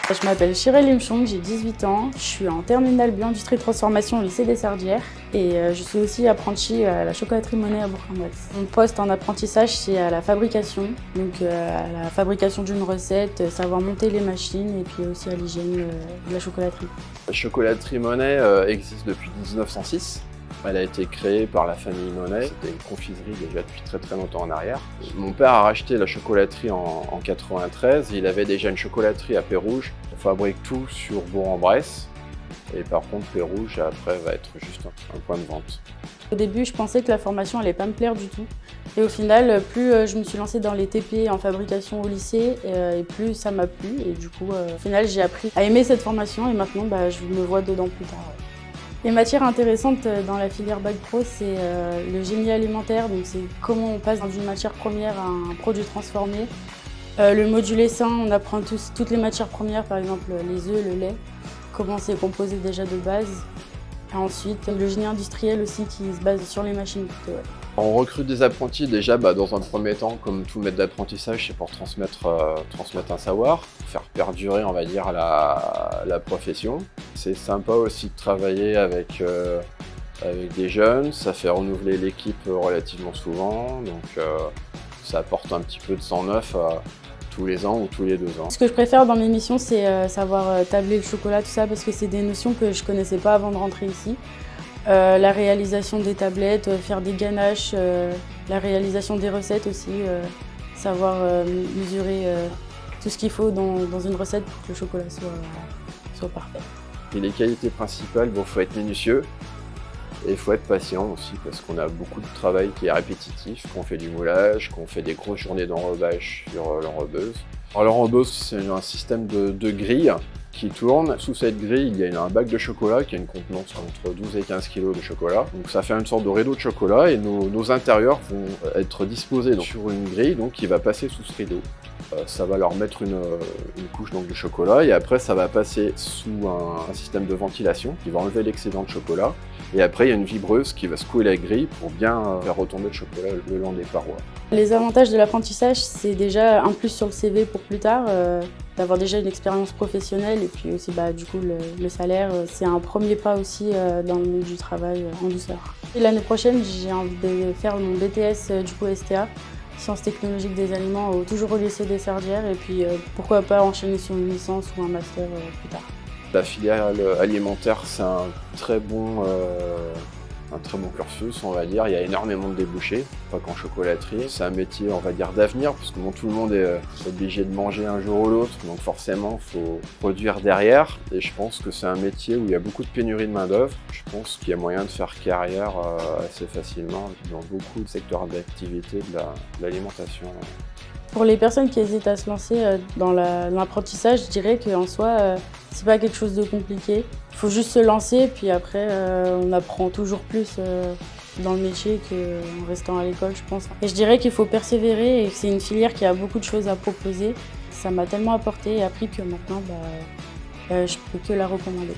Je m'appelle Chirel Limchong, j'ai 18 ans, je suis en terminale bioindustrie transformation au lycée des Sardières et je suis aussi apprentie à la chocolaterie Monet à Bourg-en-Bresse. Mon poste en apprentissage, c'est à la fabrication, donc à la fabrication d'une recette, savoir monter les machines et puis aussi à l'hygiène de la chocolaterie. La chocolaterie Monet existe depuis 1906. Elle a été créée par la famille Monet. C'était une confiserie déjà depuis très longtemps en arrière. Mon père a racheté la chocolaterie en 93. Il avait déjà une chocolaterie à Pérouges. On fabrique tout sur Bourg-en-Bresse. Et par contre, Pérouges, après, va être juste un point de vente. Au début, je pensais que la formation allait pas me plaire du tout. Et au final, plus je me suis lancée dans les TP en fabrication au lycée, et plus ça m'a plu. Et du coup, au final, j'ai appris à aimer cette formation et maintenant, je me vois dedans plus tard. Les matières intéressantes dans la filière Bac Pro, c'est le génie alimentaire, donc c'est comment on passe d'une matière première à un produit transformé. Le module essaim, on apprend toutes les matières premières, par exemple les œufs, le lait, comment c'est composé déjà de base. Et ensuite, le génie industriel aussi qui se base sur les machines plutôt. Ouais. On recrute des apprentis déjà dans un premier temps, comme tout maître d'apprentissage, c'est pour transmettre un savoir, faire perdurer, on va dire, la profession. C'est sympa aussi de travailler avec des jeunes, ça fait renouveler l'équipe relativement souvent, donc ça apporte un petit peu de sang neuf tous les ans ou tous les 2 ans. Ce que je préfère dans mes missions, c'est savoir tabler le chocolat, tout ça, parce que c'est des notions que je ne connaissais pas avant de rentrer ici. La réalisation des tablettes, faire des ganaches, la réalisation des recettes aussi, savoir mesurer tout ce qu'il faut dans une recette pour que le chocolat soit parfait. Et les qualités principales, il faut être minutieux et il faut être patient aussi parce qu'on a beaucoup de travail qui est répétitif, qu'on fait du moulage, qu'on fait des grosses journées d'enrobage sur l'enrobeuse. Alors l'enrobeuse, c'est un système de grille qui tourne. Sous cette grille, il y a un bac de chocolat qui a une contenance entre 12 et 15 kg de chocolat. Donc ça fait une sorte de rideau de chocolat et nos intérieurs vont être disposés sur une grille qui va passer sous ce rideau. Ça va leur mettre une couche de chocolat et après ça va passer sous un système de ventilation qui va enlever l'excédent de chocolat. Et après, il y a une vibreuse qui va secouer la grille pour bien faire retomber le chocolat le long des parois. Les avantages de l'apprentissage, c'est déjà un plus sur le CV pour plus tard, d'avoir déjà une expérience professionnelle et puis aussi du coup le salaire, c'est un premier pas aussi dans le monde du travail en douceur. L'année prochaine, j'ai envie de faire mon BTS du coup STA, Sciences technologiques des aliments, toujours au lycée des Sardières et puis pourquoi pas enchaîner sur une licence ou un master plus tard. La filière alimentaire, c'est un très bon cursus, on va dire. Il y a énormément de débouchés, pas qu'en chocolaterie. C'est un métier, on va dire, d'avenir, parce que tout le monde est obligé de manger un jour ou l'autre, donc forcément, il faut produire derrière. Et je pense que c'est un métier où il y a beaucoup de pénurie de main-d'œuvre. Je pense qu'il y a moyen de faire carrière assez facilement dans beaucoup de secteurs d'activité de l'alimentation. Pour les personnes qui hésitent à se lancer dans l'apprentissage, je dirais qu'en soi, c'est pas quelque chose de compliqué. Il faut juste se lancer, puis après, on apprend toujours plus dans le métier qu'en restant à l'école, je pense. Et je dirais qu'il faut persévérer et que c'est une filière qui a beaucoup de choses à proposer. Ça m'a tellement apporté et appris que maintenant, je peux que la recommander.